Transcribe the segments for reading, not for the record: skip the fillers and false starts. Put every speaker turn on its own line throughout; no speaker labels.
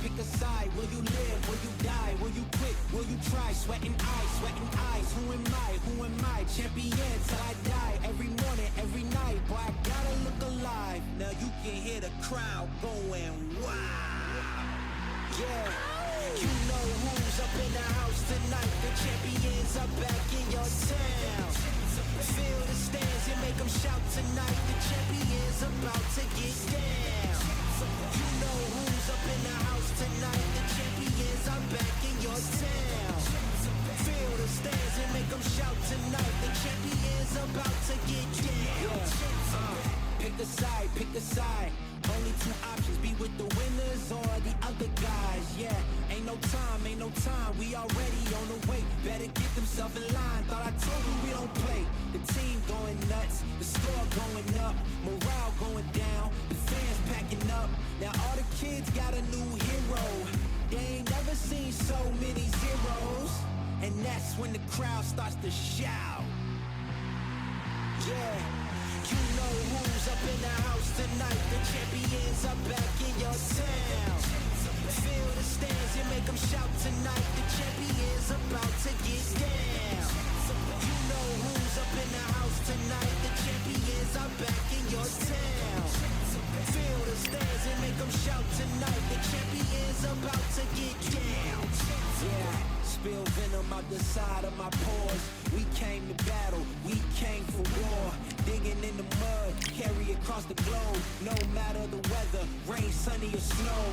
pick a side. Will you live? Will you die? Will you quit? Will you try? Sweating eyes. Who am I? Who am I? Champion till I die. Every morning, every night. Boy, I gotta look alive. Now you can hear the crowd going wow. Yeah. You know who's up in the house tonight. The champions are back in your town. Feel the stands and make them shout tonight. The champions about to get down. You know who's up in the house tonight. The champions are back in your town. Feel the stands and make them shout tonight. The champions about to get down. Pick a side, pick a side. Only two options, be with the winners or the other guys, yeah. Ain't no time, we already on the way. Better get themselves in line, thought I told you we don't play. The team going nuts, the score going up, morale going down, the fans packing up. Now all the kids got a new hero. They ain't never seen so many zeros. And that's when the crowd starts to shout. Yeah. You know who's up in the house tonight. The champions are back in your town. Feel the stands and make them shout tonight. The champions about to get down. You know who's up in the house tonight. The champions are back in your town. Feel the stands and make them shout tonight. The champions about to get down. Yeah. Spill venom out the side of my pores. We came to battle, we came for war. Digging in the mud, carry across the globe. No matter the weather, rain, sunny or snow.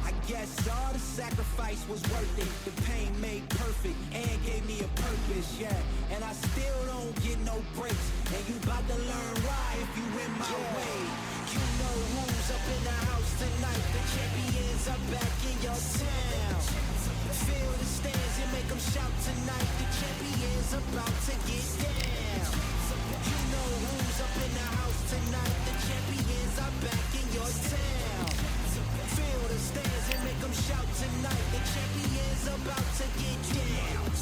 I guess all the sacrifice was worth it. The pain made perfect and gave me a purpose, yeah. And I still don't get no breaks. And you bout to learn why if you in my way. You know who's up in the house tonight. The champions are back in your town. Feel the stands and make them shout tonight. The champions about to get down. You know who's up in the house tonight. The champions are back in your town. Feel the stands and make them shout tonight. The champions about to get down.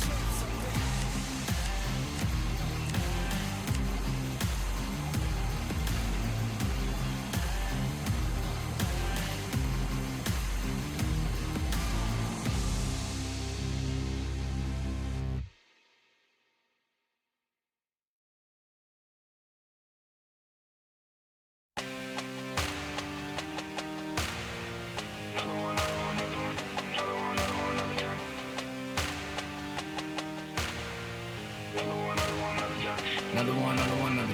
Another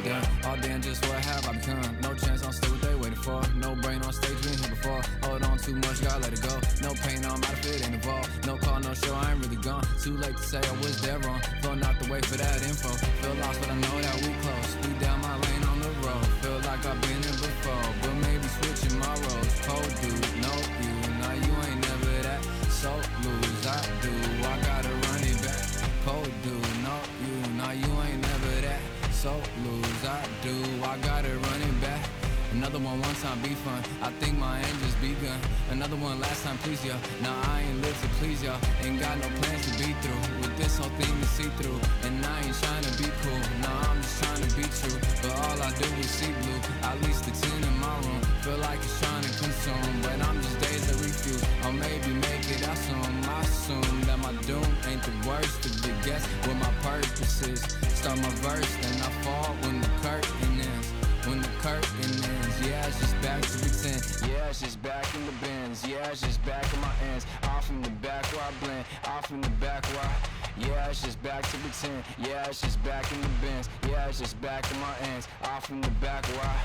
done. All day and just what have I become? No chance, I'm still what they waiting for. No brain on stage, been here before. Hold on too much, gotta let it go. No pain, I'm out of it, ain't involved. No call, no show, I ain't really gone. Too late to say I was dead wrong. Throwing out the way for that info. Feel lost, but I know that we close. Speed down my lane on the road. Feel like I've been here before, but maybe switching my roles. Cold dude, no you, now you ain't never that. So lose, I do, I gotta run it back. Cold dude, no you, now you ain't never that. So lose, I do, I gotta run it back. Another one time be fun, I think my end just begun. Another one last time please ya. Now I ain't live to please ya. Ain't got no plans to be through with this whole thing to see through. And I ain't trying to be cool, nah I'm just trying to be true. But all I do is see blue, at least the 10 in my room. Feel like it's trying to consume, but I'm just days that refuse. Or maybe make it out soon. I assume that my doom ain't the worst of the guess what my purpose is. Start my verse, then I fall when the curtain ends. When the curtain ends, yeah, it's just back to pretend. Yeah, it's just back in the bins. Yeah, it's just back in my ends. Off in the back where I blend. Off in the back where I... Yeah, it's just back to pretend. Yeah, it's just back in the bins. Yeah, it's just back in my ends. Off in the back where I...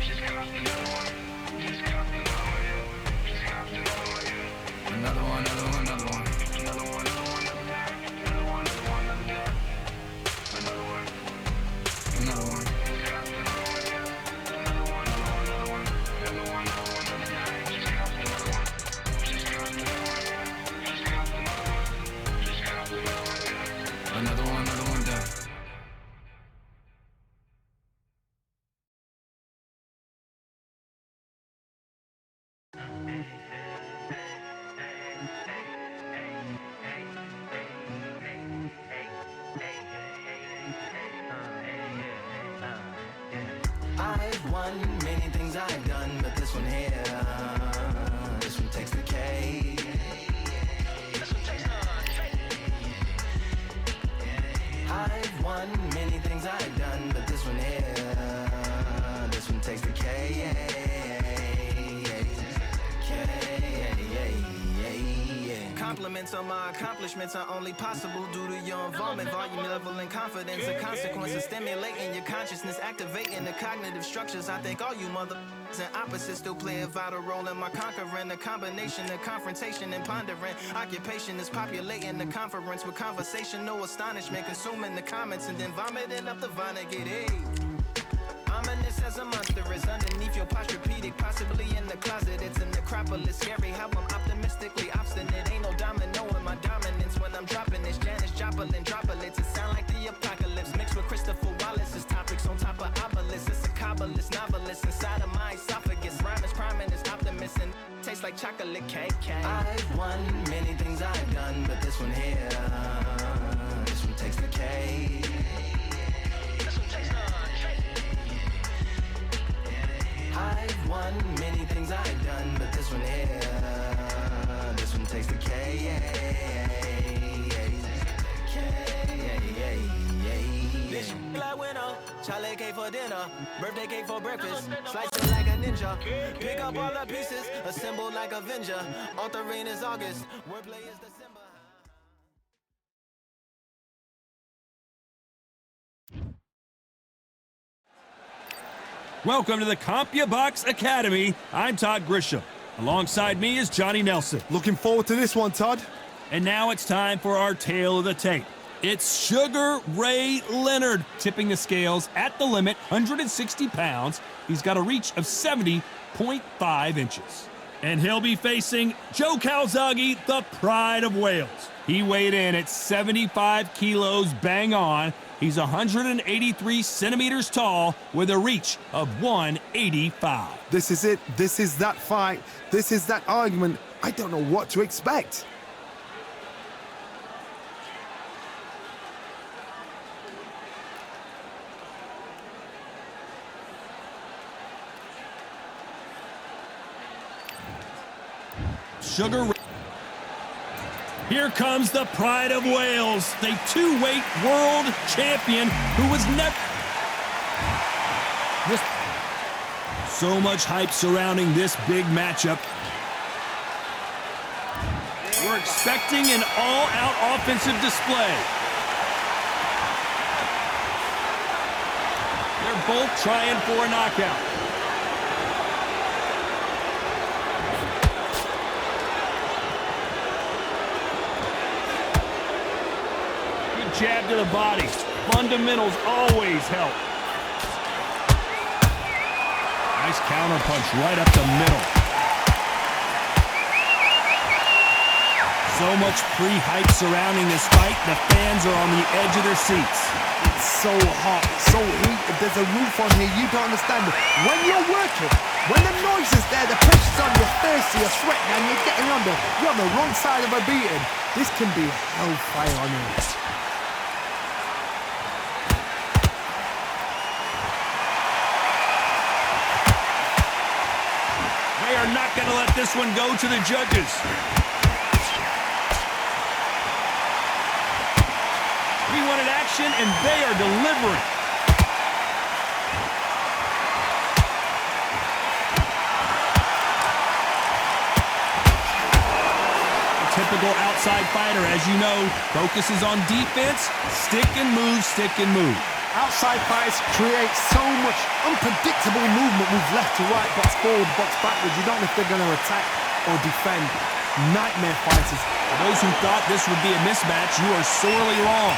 Just got another one. Just got another one. Just got another one. Another one, another one, another one. Another one, another one, another one. Another one, another one, another one. Another one. Another one done.
I've won many things I've done, but this one here, this one takes the cake. Compliments on my accomplishments are only possible due to your involvement. Volume, level, and confidence. The consequences stimulating your consciousness, activating the cognitive structures. I think all you mother and opposites still play a vital role in my conquering. The combination of confrontation and pondering. Occupation is populating the conference with conversational astonishment, consuming the comments and then vomiting up the Vonnegut. Hey. Ominous as a monster is underneath your posturepedic, possibly in the closet. It's an necropolis, scary how I'm optimistically obstinate. Ain't no domino in my dominance when I'm dropping this. Janis Joplin droplets, it sound like the apocalypse mixed with Christopher Wallace's topics on top of obelisks. It's a kabbalist novelist inside of my esophagus. Rhyme is priming, is optimist and tastes like chocolate cake. I've won many things I've done, but this one here, this one takes the cake. I've won many things I've done, but this one here, this one takes the K. Bitch, like winner, chocolate cake for dinner, birthday cake for breakfast, slice it like a ninja, pick up all the pieces, assemble like Avenger, altering is August, wordplay is December.
Welcome to the CompuBox Academy. I'm Todd Grisham. Alongside me is Johnny Nelson.
Looking forward to this one, Todd.
And now it's time for our tale of the tape. It's Sugar Ray Leonard tipping the scales at the limit, 160 pounds. He's got a reach of 70.5 inches. And he'll be facing Joe Calzaghe, the pride of Wales. He weighed in at 75 kilos bang on. He's 183 centimeters tall with a reach of 185.
This is it. This is that fight. This is that argument. I don't know what to expect.
Sugar Ray. Here comes the pride of Wales, the two-weight world champion who was never... So much hype surrounding this big matchup. We're expecting an all-out offensive display. They're both trying for a knockout. Jab to the body. Fundamentals always help. Nice counter punch right up the middle. So much pre-hype surrounding this fight, the fans are on the edge of their seats.
It's so hot, so heated. There's a roof on here, you don't understand it. When you're working, when the noise is there, the pressure's on, you're thirsty, you're sweating, and you're getting under. You're on the wrong side of a beating. This can be hellfire on earth.
They are not going to let this one go to the judges. We wanted action, and they are delivering. A typical outside fighter, as you know, focuses on defense, stick and move, stick and move.
Outside fighters create so much unpredictable movement, move left to right, box forward, box backwards. You don't know if they're going to attack or defend. Nightmare fighters.
For those who thought this would be a mismatch, you are sorely wrong.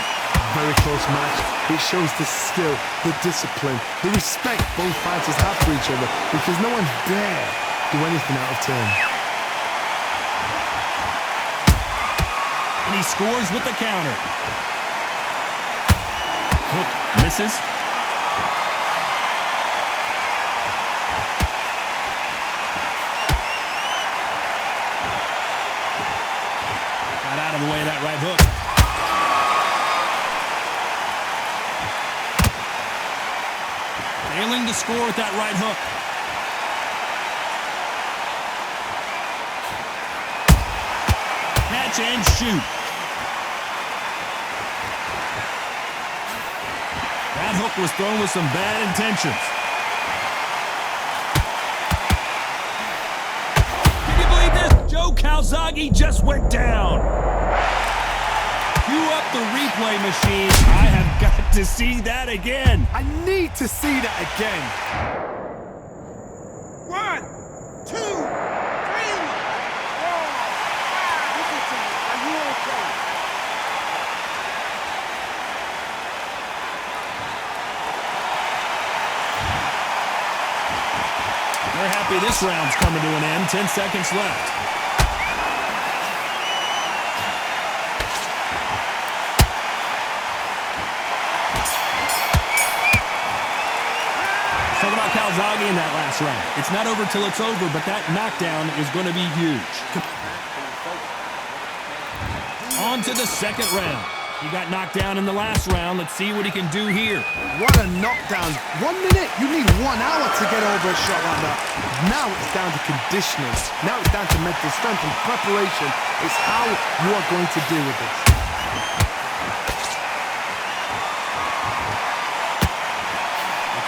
Very close match. It shows the skill, the discipline, the respect both fighters have for each other, because no one dare do anything out of turn.
And he scores with the counter. Hook misses. Got out of the way of that right hook. Failing to score with that right hook. Catch and shoot. That hook was thrown with some bad intentions. Can you believe this? Joe Calzaghe just went down. Cue up the replay machine. I have got to see that again.
I need to see that again.
1, 2, 3, 4. Are you okay?
We're happy this round's coming to an end. 10 seconds left. Talk about Calzaghe in that last round. It's not over till it's over, but that knockdown is going to be huge. On to the second round. He got knocked down in the last round. Let's see what he can do here.
What a knockdown. 1 minute, you need 1 hour to get over a shot like that. Now it's down to conditioning. Now it's down to mental strength and preparation. It's how you are going to deal with this.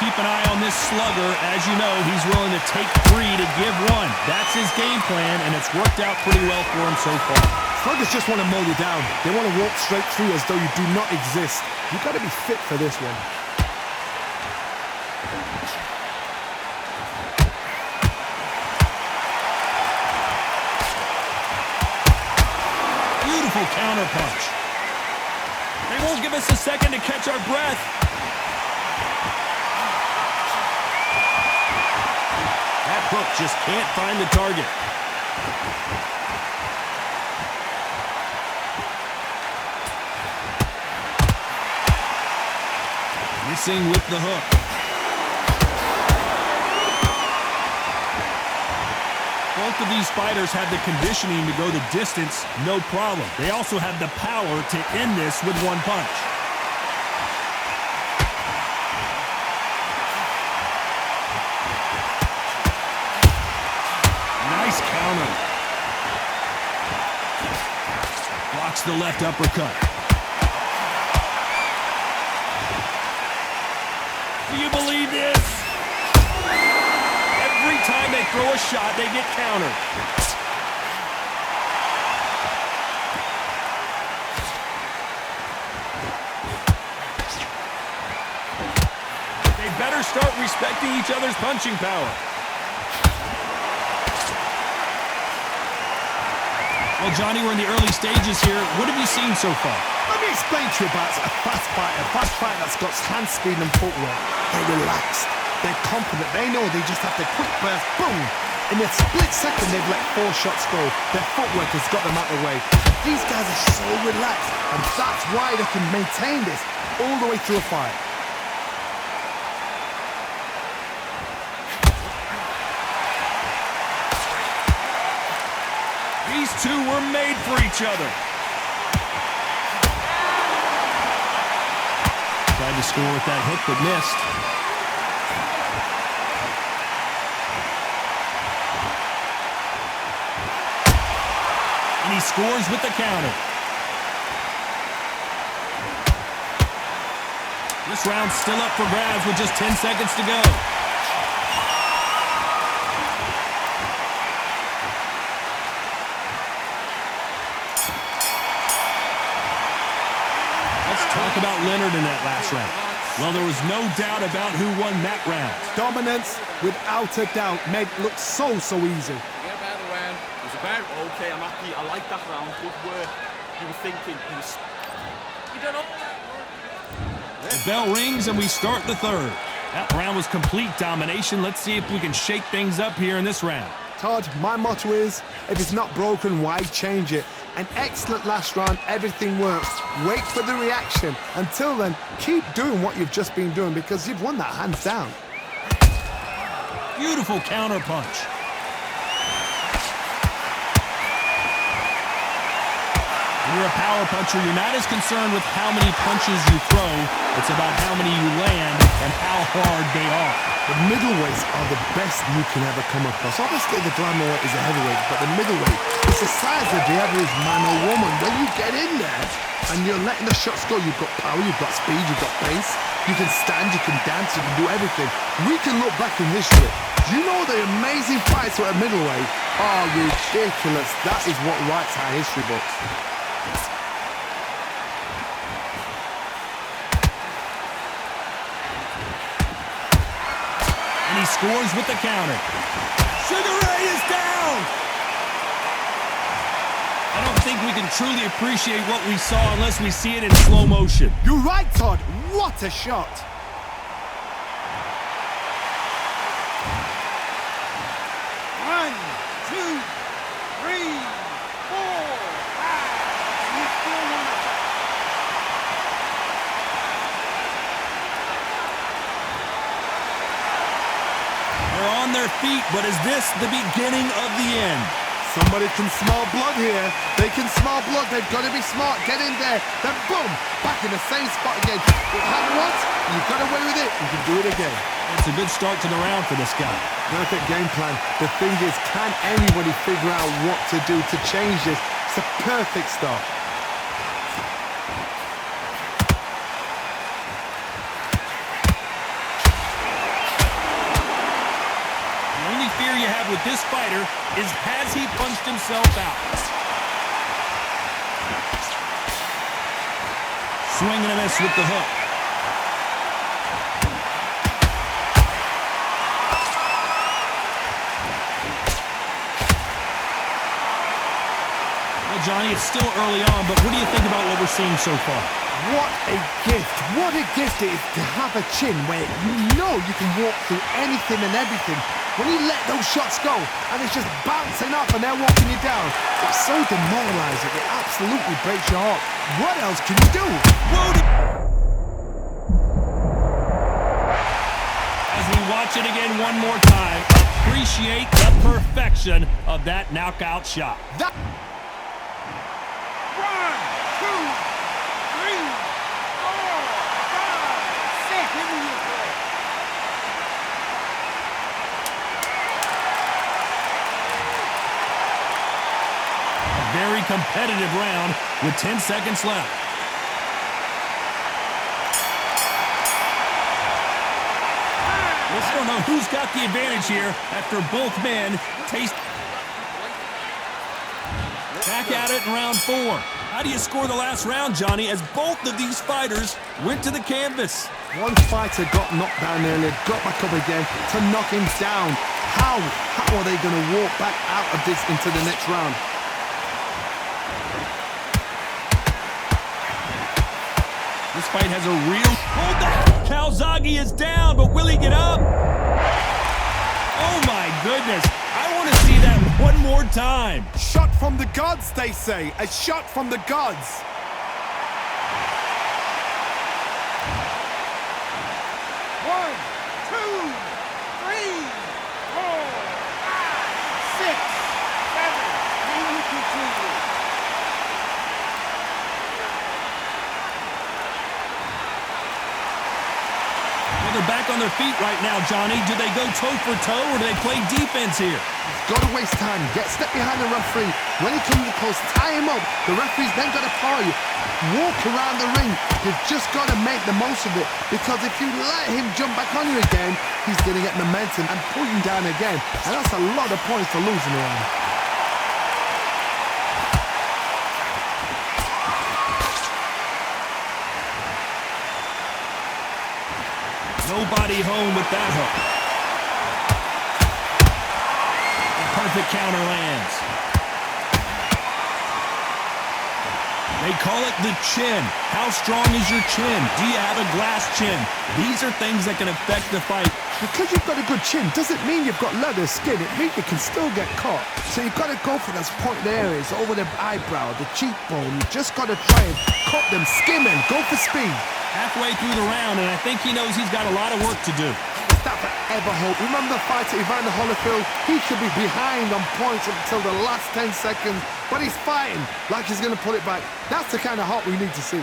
Keep an eye on this slugger. As you know, he's willing to take 3 to give 1. That's his game plan, and it's worked out pretty well for him so far.
Sluggers just want to mow you down. They want to walk straight through as though you do not exist. You've got to be fit for this one.
Beautiful counter punch. They won't give us a second to catch our breath. That hook just can't find the target. Missing with the hook. Both of these fighters have the conditioning to go the distance, no problem. They also have the power to end this with 1 punch. Nice counter. Blocks the left uppercut. Do you believe this? Every time they throw a shot, they get countered. They better start respecting each other's punching power. Well, Johnny, we're in the early stages here. What have you seen so far?
Let me explain to you about a fast fighter that's got hand speed and footwork. They're relaxed. They're confident. They know they just have to quick burst, boom. In a split second, they've let 4 shots go. Their footwork has got them out of the way. These guys are so relaxed, and that's why they can maintain this all the way through a fight.
These two were made for each other. Tried to score with that hook, but missed. And he scores with the counter. This round's still up for grabs with just 10 seconds to go. Talk about Leonard in that last round. Well, there was no doubt about who won that round.
Dominance, without a doubt, made it look so easy.
Forget about the round. It was about, okay, I'm happy. I like that round. Good work. You were thinking. You don't know.
The bell rings and we start the third. That round was complete domination. Let's see if we can shake things up here in this round.
Todd, my motto is, if it's not broken, why change it? An excellent last round, everything works. Wait for the reaction. Until then, keep doing what you've just been doing because you've won that hands down.
Beautiful counter punch. you're a power puncher, you're not as concerned with how many punches you throw. It's about how many you land and how hard they are.
The middleweights are the best you can ever come across. Obviously, the flyweight is a heavyweight, but the middleweight is the size of the average man or woman. When you get in there and you're letting the shots go, you've got power, you've got speed, you've got pace. You can stand, you can dance, you can do everything. We can look back in history. You know the amazing fights at a middleweight are ridiculous. That is what writes our history books.
And he scores with the counter. Sugar Ray is down! I don't think we can truly appreciate what we saw unless we see it in slow motion.
You're right, Todd. What a shot.
One, two, three, four, five. You still want to
They're on their feet, but is this the beginning of the end?
Somebody can smell blood here. They can smell blood. They've got to be smart. Get in there. Then boom, back in the same spot again. You had once, you got away with it, you can do it again.
It's a good start to the round for this guy.
Perfect game plan. The thing is, can anybody figure out what to do to change this? It's a perfect start.
The only fear you have with this fighter is has he punched himself out? Swing and a miss with the hook. Well, Johnny, it's still early on, but what do you think about what we're seeing so far?
What a gift. What a gift it is to have a chin where you know you can walk through anything and everything. When you let those shots go and it's just bouncing up and they're walking you down, it's so demoralizing. It absolutely breaks your heart. What else can you do?
As we watch it again one more time, appreciate the perfection of that knockout shot.
One, two, three, four, five, six. Give me your ball.
A very competitive round with 10 seconds left. I don't know who's got the advantage here after both men taste. Back at it in round 4. How do you score the last round, Johnny, as both of these fighters went to the canvas?
One fighter got knocked down earlier, got back up again to knock him down. How are they going to walk back out of this into the next round?
This fight has a real... Hold that! Calzaghe is down, but will he get up? Oh my goodness. I want to see that one more time.
Shot from the gods, they say. A shot from the gods.
One, two, three, four, five, six, seven. Can you continue?
Well, they're back on their feet right now, Johnny. Do they go toe for toe or do they play defense here?
Got to waste time. Get step behind the referee. When he comes close, tie him up. The referee's then got to follow you. Walk around the ring. You've just got to make the most of it. Because if you let him jump back on you again, he's going to get momentum and pull you down again. And that's a lot of points for losing around.
Nobody home with that hook. A perfect counter lands. They call it the chin. How strong is your chin? Do you have a glass chin? These are things that can affect the fight.
Because you've got a good chin doesn't mean you've got leather skin. It means you can still get caught. So you've got to go for those pointed areas over the eyebrow, the cheekbone. You just got to try and cut them, skim them, go for speed.
Halfway through the round, and I think he knows he's got a lot of work to do.
It's that for ever hope. Remember the fighter Evander Holyfield? He should be behind on points until the last 10 seconds, but he's fighting like he's going to pull it back. That's the kind of heart we need to see.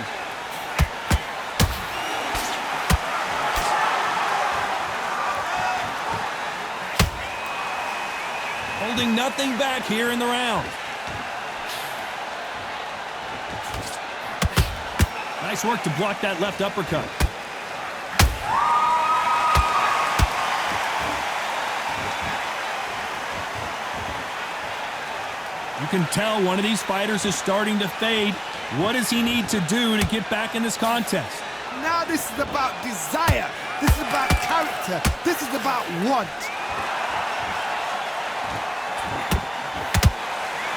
Holding nothing back here in the round. Nice work to block that left uppercut. You can tell one of these fighters is starting to fade. What does he need to do to get back in this contest?
Now this is about desire. This is about character. This is about want.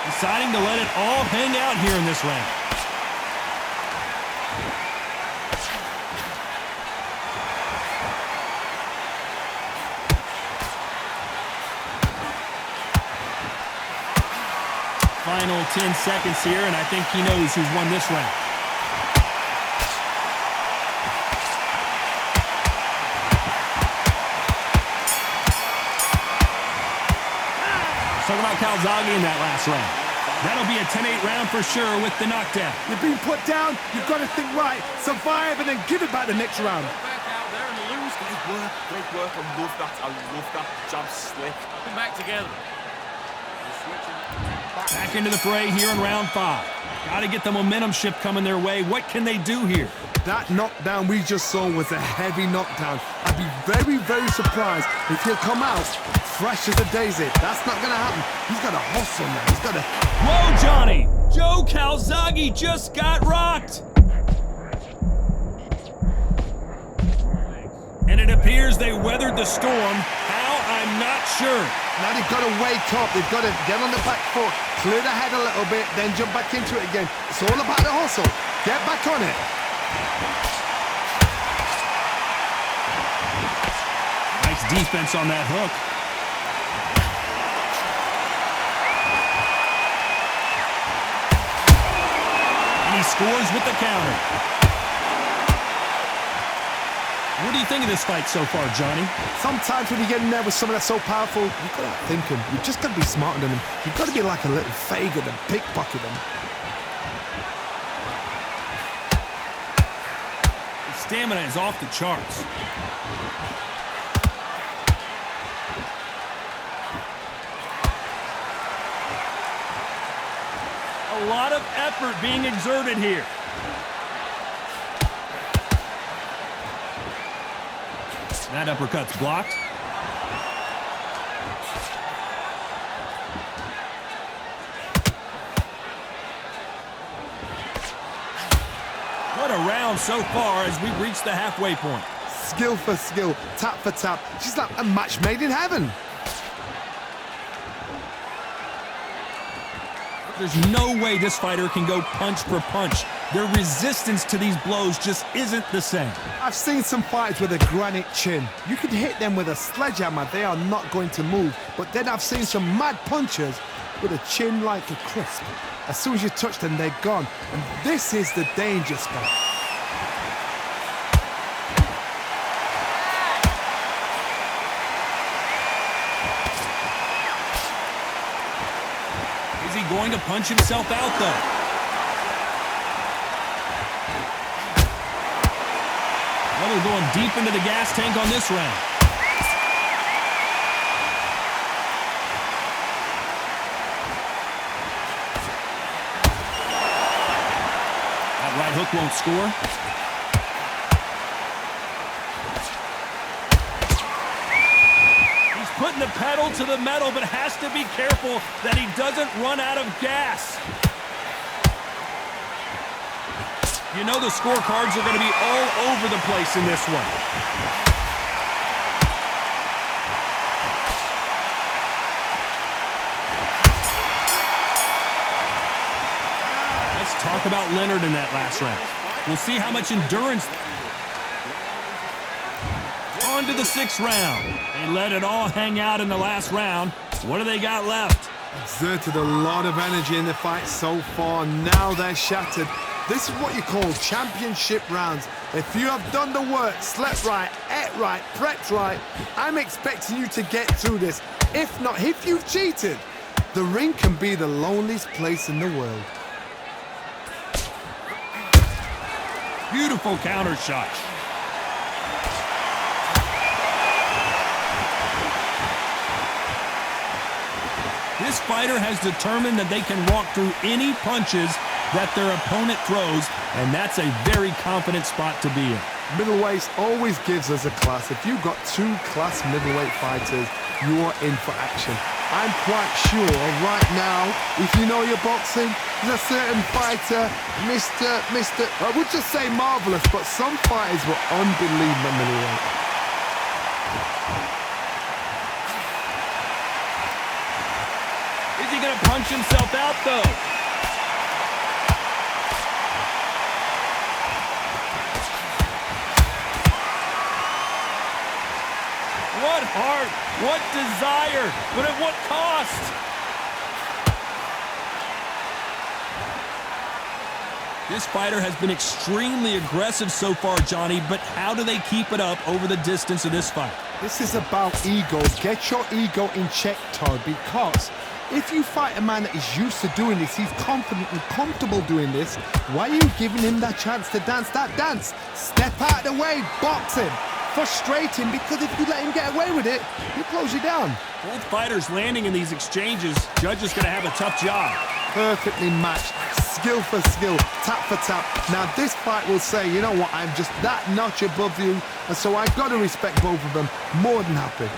Deciding to let it all hang out here in this round. Final 10 seconds here, and I think he knows who's won this round. Talking about Calzaghe in that last round. That'll be a 10-8 round for sure with the knockdown.
You've been put down, you've got to think right, survive, and then give it back the next round.
Back out there and lose. Great work, great work. I love that. I love that jab slick. Come back together.
Back into the fray here in round 5. Got to get the momentum shift coming their way. What can they do here?
That knockdown we just saw was a heavy knockdown. I'd be very, very surprised if he'll come out fresh as a daisy. That's not going to happen. He's got to hustle now. He's got to...
Whoa, Johnny! Joe Calzaghe just got rocked! And it appears they weathered the storm. How? I'm not sure.
Now they've got to wake up. They've got to get on the back foot, clear the head a little bit, then jump back into it again. It's all about the hustle. Get back on it.
Nice defense on that hook. And he scores with the counter. What do you think of this fight so far, Johnny?
Sometimes when you get in there with someone that's so powerful, you've got to outthink him. You've just got to be smarter than him. You've got to be like a little Fagan and pickpocket him.
His stamina is off the charts. A lot of effort being exerted here. That uppercut's blocked. What a round so far as we've reached the halfway point.
Skill for skill, tap for tap. She's like a match made in heaven.
There's no way this fighter can go punch for punch. Their resistance to these blows just isn't the same.
I've seen some fighters with a granite chin. You could hit them with a sledgehammer, they are not going to move. But then I've seen some mad punchers with a chin like a crisp. As soon as you touch them, they're gone. And this is the danger spot.
Is he going to punch himself out, though? Well, they're going deep into the gas tank on this round. That right hook won't score. He's putting the pedal to the metal, but has to be careful that he doesn't run out of gas. You know the scorecards are going to be all over the place in this one. Let's talk about Leonard in that last round. We'll see how much endurance. On to the 6th round. They let it all hang out in the last round. What do they got left?
Exerted a lot of energy in the fight so far. Now they're shattered. This is what you call championship rounds. If you have done the work, slept right, ate right, prepped right, I'm expecting you to get through this. If not, if you've cheated, the ring can be the loneliest place in the world.
Beautiful counter shot. This fighter has determined that they can walk through any punches that their opponent throws, and that's a very confident spot to be in.
Middleweight always gives us a class. If you've got two class middleweight fighters, you are in for action. I'm quite sure right now, if you know your boxing, there's a certain fighter, I would just say marvelous, but some fighters were unbelievable middleweight.
Is he going to punch himself out, though? What heart, what desire, but at what cost? This fighter has been extremely aggressive so far, Johnny, but how do they keep it up over the distance of this fight?
This is about ego. Get your ego in check, Todd, because if you fight a man that is used to doing this, he's confident and comfortable doing this, why are you giving him that chance to dance that dance? Step out of the way, box him. Frustrating, because if you let him get away with it, he'll close you down.
Both fighters landing in these exchanges. Judge is going to have a tough job.
Perfectly matched, skill for skill, tap for tap. Now this fight will say, you know what, I'm just that notch above you, and so I've got to respect both of them. More than happy.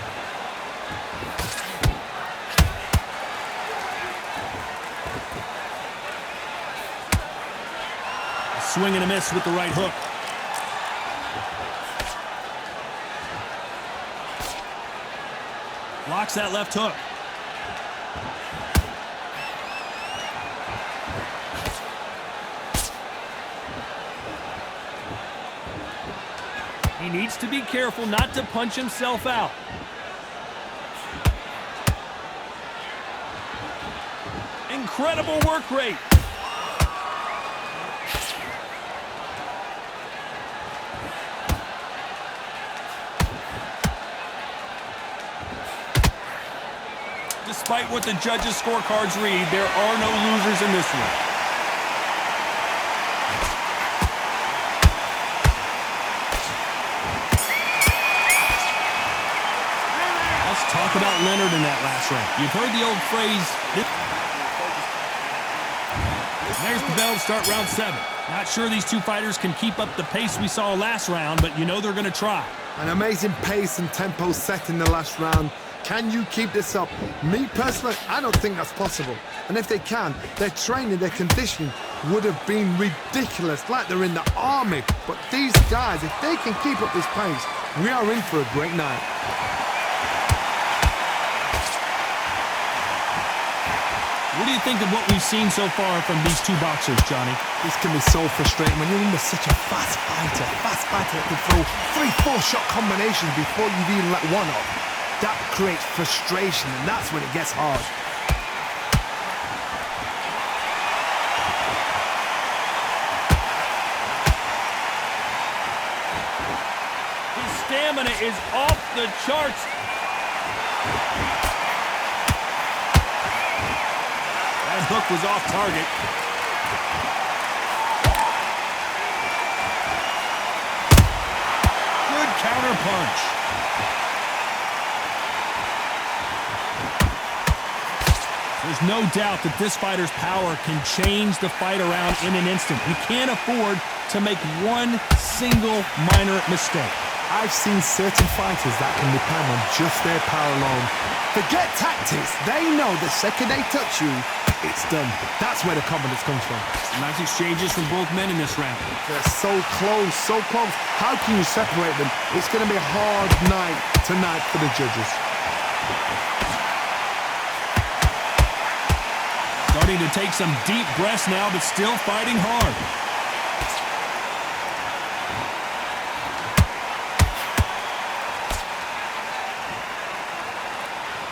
A swing and a miss with the right hook. Blocks that left hook. He needs to be careful not to punch himself out. Incredible work rate. Despite what the judges' scorecards read, there are no losers in this one. Let's talk about Leonard in that last round. You've heard the old phrase. There's the bell to start round 7. Not sure these two fighters can keep up the pace we saw last round, but you know they're going to try.
An amazing pace and tempo set in the last round. Can you keep this up? Me personally, I don't think that's possible. And if they can, their training, their conditioning would have been ridiculous, like they're in the army. But these guys, if they can keep up this pace, we are in for a great night.
What do you think of what we've seen so far from these two boxers, Johnny?
This can be so frustrating when you're under such a fast fighter that can throw 3-4 shot combinations before you've even let one up. That creates frustration, and that's when it gets hard.
His stamina is off the charts. That hook was off target. Good counter punch. There's no doubt that this fighter's power can change the fight around in an instant. He can't afford to make one single minor mistake.
I've seen certain fighters that can depend on just their power alone. Forget tactics. They know the second they touch you, it's done. That's where the confidence comes from.
Nice exchanges from both men in this round.
They're so close, so close. How can you separate them? It's going to be a hard night tonight for the judges.
Starting to take some deep breaths now, but still fighting hard.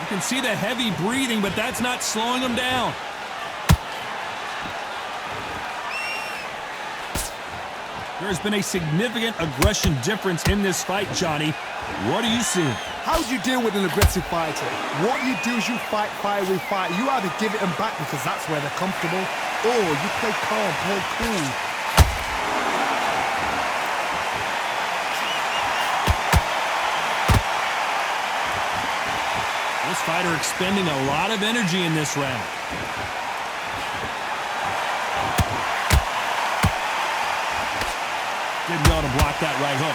You can see the heavy breathing, but that's not slowing him down. There's been a significant aggression difference in this fight, Johnny. What are you seeing?
How do you deal with an aggressive fighter? What you do is you fight fire with fire. You either give it them back because that's where they're comfortable, or you play calm, play cool.
This fighter expending a lot of energy in this round. Did well to block that right hook.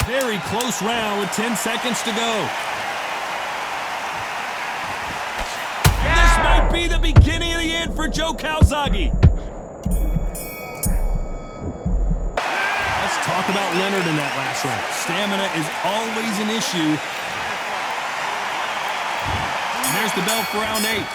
Very close round with 10 seconds to go. This might be the beginning of the end for Joe Calzaghe. Let's talk about Leonard in that last round. Stamina is always an issue. And there's the bell for round 8.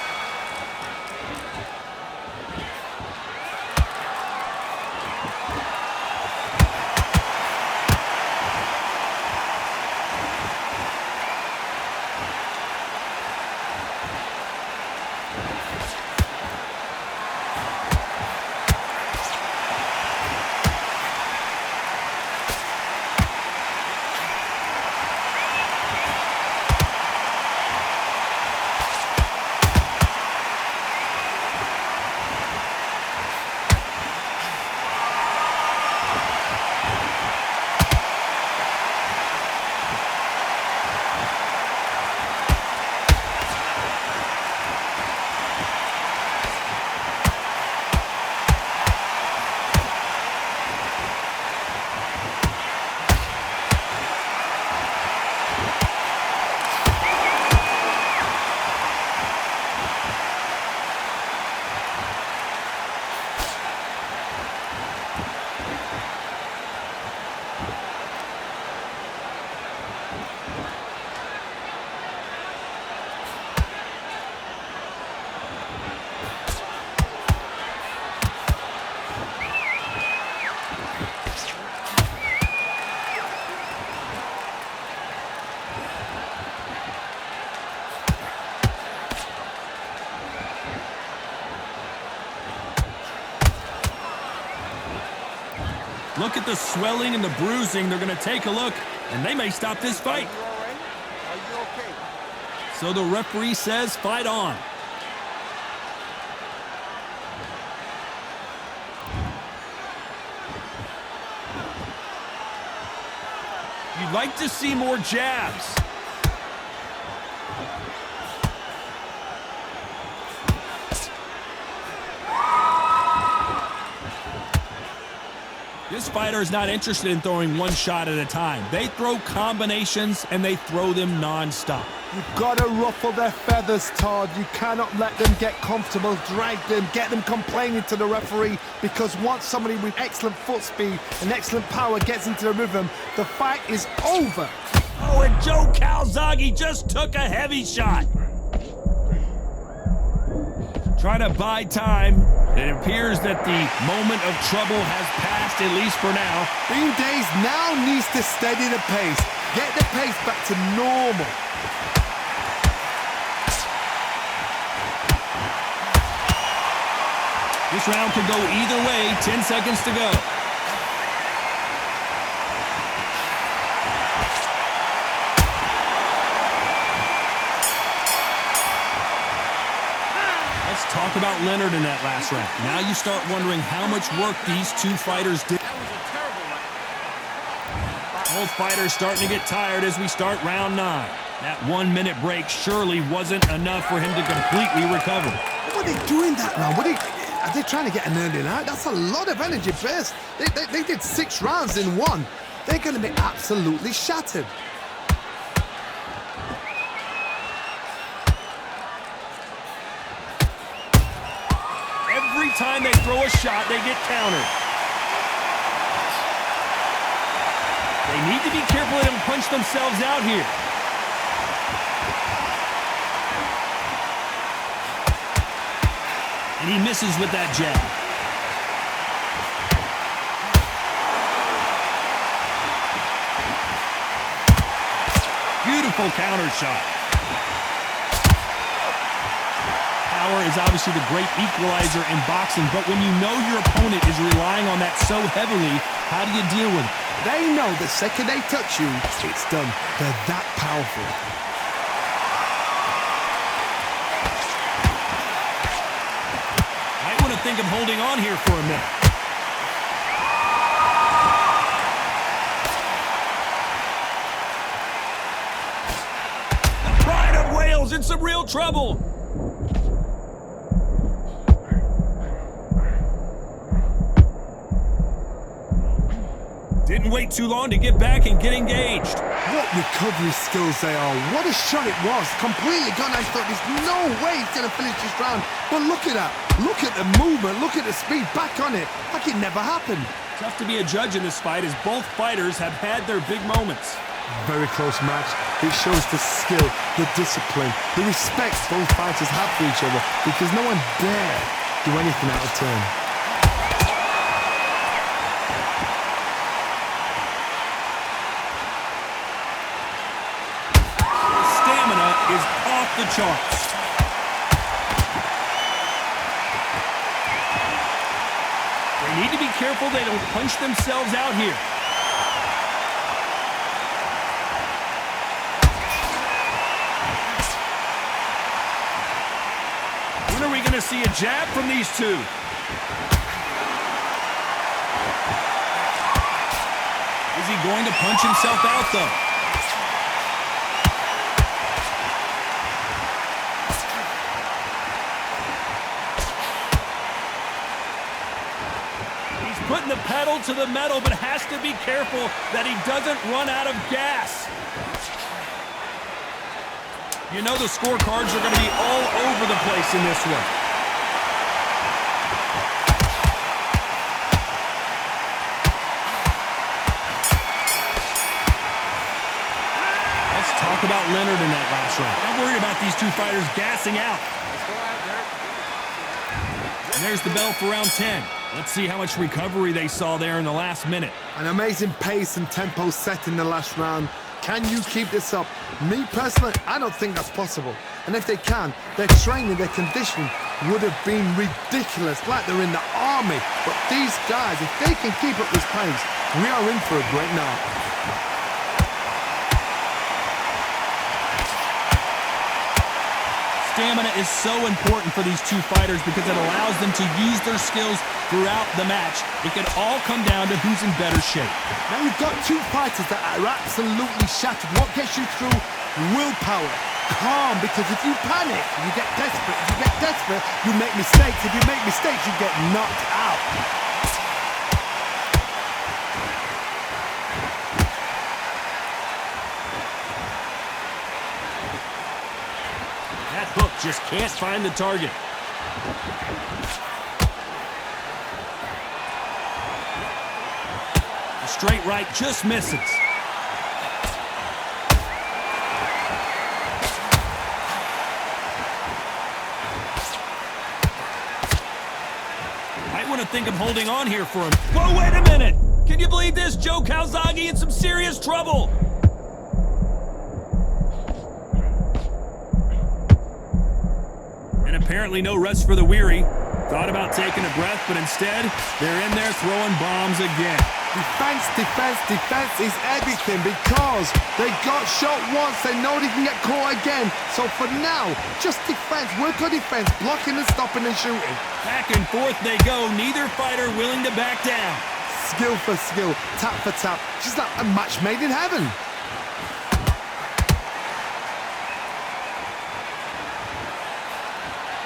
Look at the swelling and the bruising. They're going to take a look, and they may stop this fight.
Are you okay?
So the referee says fight on. You'd like to see more jabs. This fighter is not interested in throwing one shot at a time. They throw combinations, and they throw them non-stop.
You've got to ruffle their feathers, Todd. You cannot let them get comfortable, drag them, get them complaining to the referee, because once somebody with excellent foot speed and excellent power gets into the rhythm, the fight is over.
Oh, and Joe Calzaghe just took a heavy shot. Trying to buy time. It appears that the moment of trouble has passed, at least for now.
Bean Days now needs to steady the pace. Get the pace back to normal.
This round could go either way. 10 seconds to go. Let's talk about Leonard in that last round. Now you start wondering how much work these two fighters did. Both fighters starting to get tired as we start round 9. That 1-minute break surely wasn't enough for him to completely recover.
What are they doing that round? Are they trying to get an early night? That's a lot of energy burst. They did 6 rounds in one. They're going to be absolutely shattered.
Every time they throw a shot, they get countered. They need to be careful they don't punch themselves out here. And he misses with that jab. Powerful counter shot. Power is obviously the great equalizer in boxing, but when you know your opponent is relying on that so heavily, how do you deal with it?
They know the second they touch you, it's done. They're that powerful.
Might want to think of holding on here for a minute. The Pride of Wales in some real trouble. Didn't wait too long to get back and get engaged.
What recovery skills they are. What a shot it was. Completely gone. I thought there's no way he's going to finish this round. But look at that. Look at the movement. Look at the speed. Back on it. Like it never happened.
Tough to be a judge in this fight as both fighters have had their big moments.
Very close match. It shows the skill, the discipline, the respect both fighters have for each other because no one dare do anything out of turn.
Is off the charts. They need to be careful they don't punch themselves out here. When are we going to see a jab from these two? Is he going to punch himself out, though? Putting the pedal to the metal, but has to be careful that he doesn't run out of gas. You know the scorecards are going to be all over the place in this one. Let's talk about Leonard in that last round. I'm worried about these two fighters gassing out. And there's the bell for round 10. Let's see how much recovery they saw there in the last minute.
An amazing pace and tempo set in the last round. Can you keep this up? Me personally, I don't think that's possible. And if they can, their training, their conditioning would have been ridiculous, like they're in the army. But these guys, if they can keep up this pace, we are in for a great night.
Stamina is so important for these two fighters because it allows them to use their skills throughout the match. It can all come down to who's in better shape.
Now you've got two fighters that are absolutely shattered. What gets you through? Willpower. Calm, because if you panic, you get desperate. If you get desperate, you make mistakes. If you make mistakes, you get knocked out.
That hook just can't find the target. The straight right just misses. Might want to think of holding on here for him. Whoa, wait a minute! Can you believe this? Joe Calzaghe in some serious trouble. Apparently no rest for the weary. Thought about taking a breath, but instead, they're in there throwing bombs again.
Defense, defense, defense is everything because they got shot once. They know they can get caught again. So for now, just defense. Work on defense, blocking and stopping and shooting.
Back and forth they go. Neither fighter willing to back down.
Skill for skill, tap for tap. Just like a match made in heaven.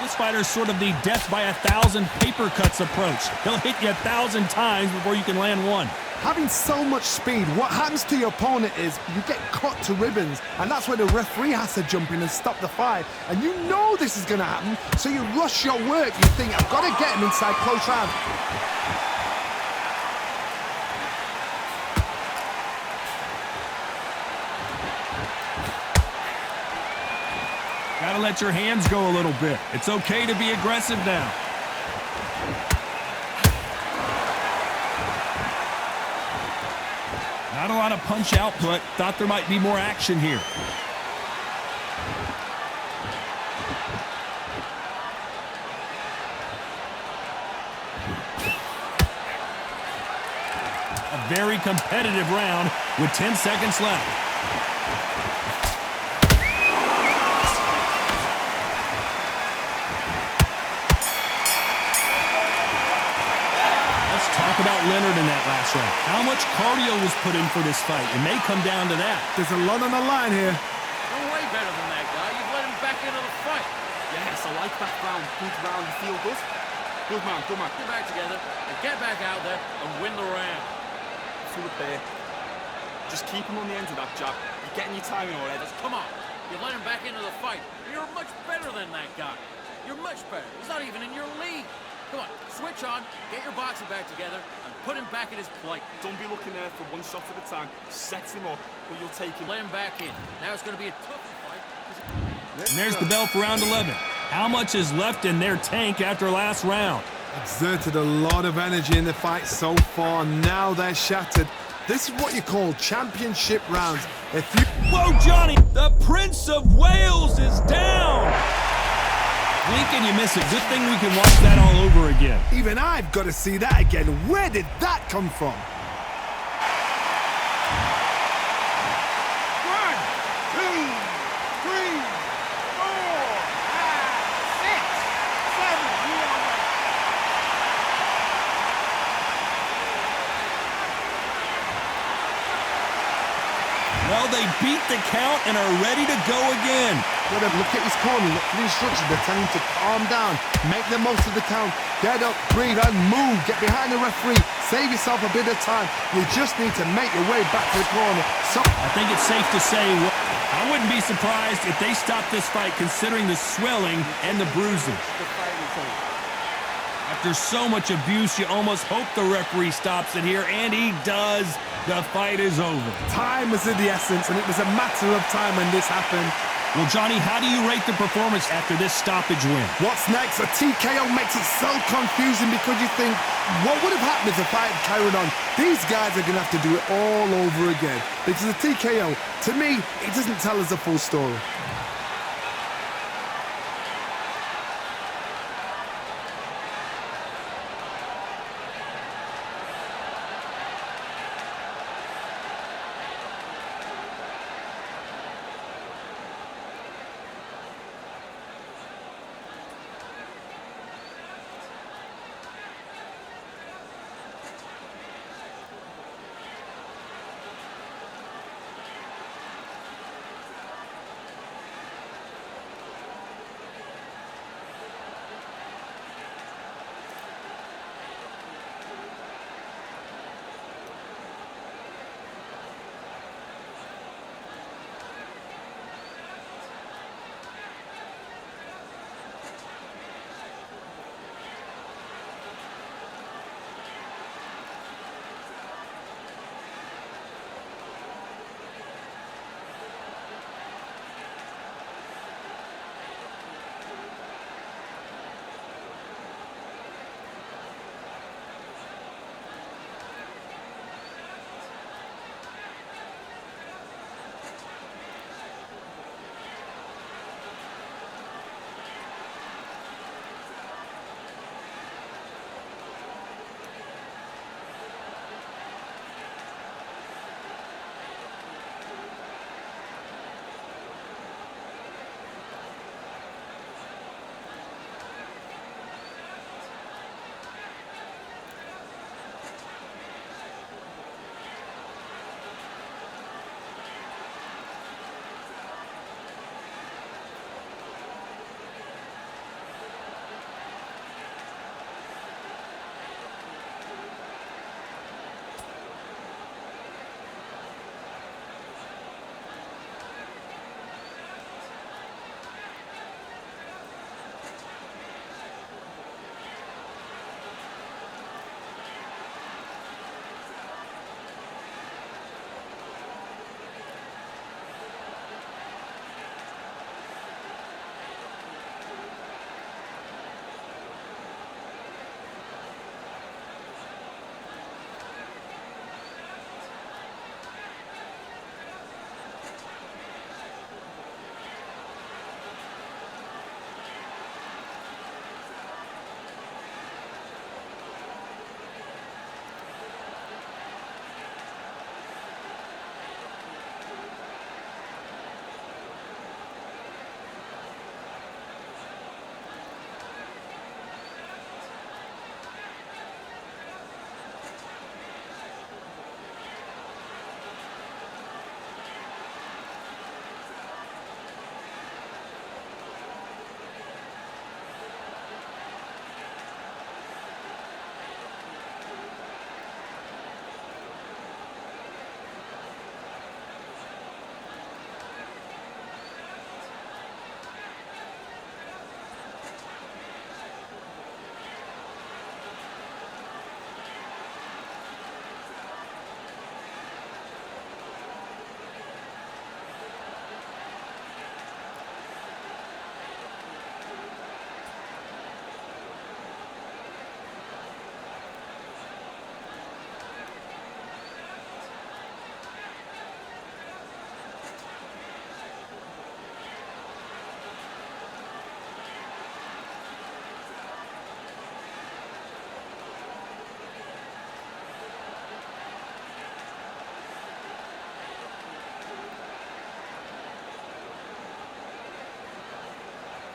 This fighter's sort of the death by 1,000 paper cuts approach. He'll hit you 1,000 times before you can land one.
Having so much speed, what happens to your opponent is you get cut to ribbons, and that's where the referee has to jump in and stop the fight. And you know this is going to happen, so you rush your work. You think, I've got to get him inside close round.
Gotta let your hands go a little bit. It's okay to be aggressive now. Not a lot of punch output. Thought there might be more action here. very competitive round with 10 seconds left. Let's talk about Leonard in that last round. How much cardio was put in for this fight? It may come down to that.
There's a lot on the line here.
You're way better than that guy. You've let him back into the fight. Yes, I like that round. Good round. You feel good? Good man, good man. Get back together and get back out there and win the round.
Feel it there. Just keep him on the end of that jab. You're getting your timing already.
Come on. You let him back into the fight. You're much better than that guy. You're much better. He's not even in your league. Come on, switch on, get your boxing back together, and put him back in his place.
Don't be looking there for one shot at a time. Set him up, or you'll take him.
Let him back in. Now it's going to be a tough fight.
And there's the bell for round 11. How much is left in their tank after last round?
Exerted a lot of energy in the fight so far. Now they're shattered. This is what you call championship rounds. If you...
Whoa, Johnny! The Prince of Wales is down! Blink and you miss it. Good thing we can watch that all over again.
Even I've got to see that again. Where did that come from?
1, 2, 3, 4, 5, 6, 7.
Well, they beat the count and are ready to go again.
Look at his corner, look at the instructions. They're telling him to calm down, make the most of the count, get up, breathe, and move. Get behind the referee, save yourself a bit of time. You just need to make your way back to the corner. So
I think it's safe to say I wouldn't be surprised if they stopped this fight considering the swelling and the bruising. After so much abuse, you almost hope the referee stops it here, and he does. The fight is over.
Time was of the essence, and it was a matter of time when this happened.
Well, Johnny, how do you rate the performance after this stoppage win?
What's next? A TKO makes it so confusing because you think, what would have happened if the fight had carried on? These guys are going to have to do it all over again. Because the TKO, to me, it doesn't tell us the full story.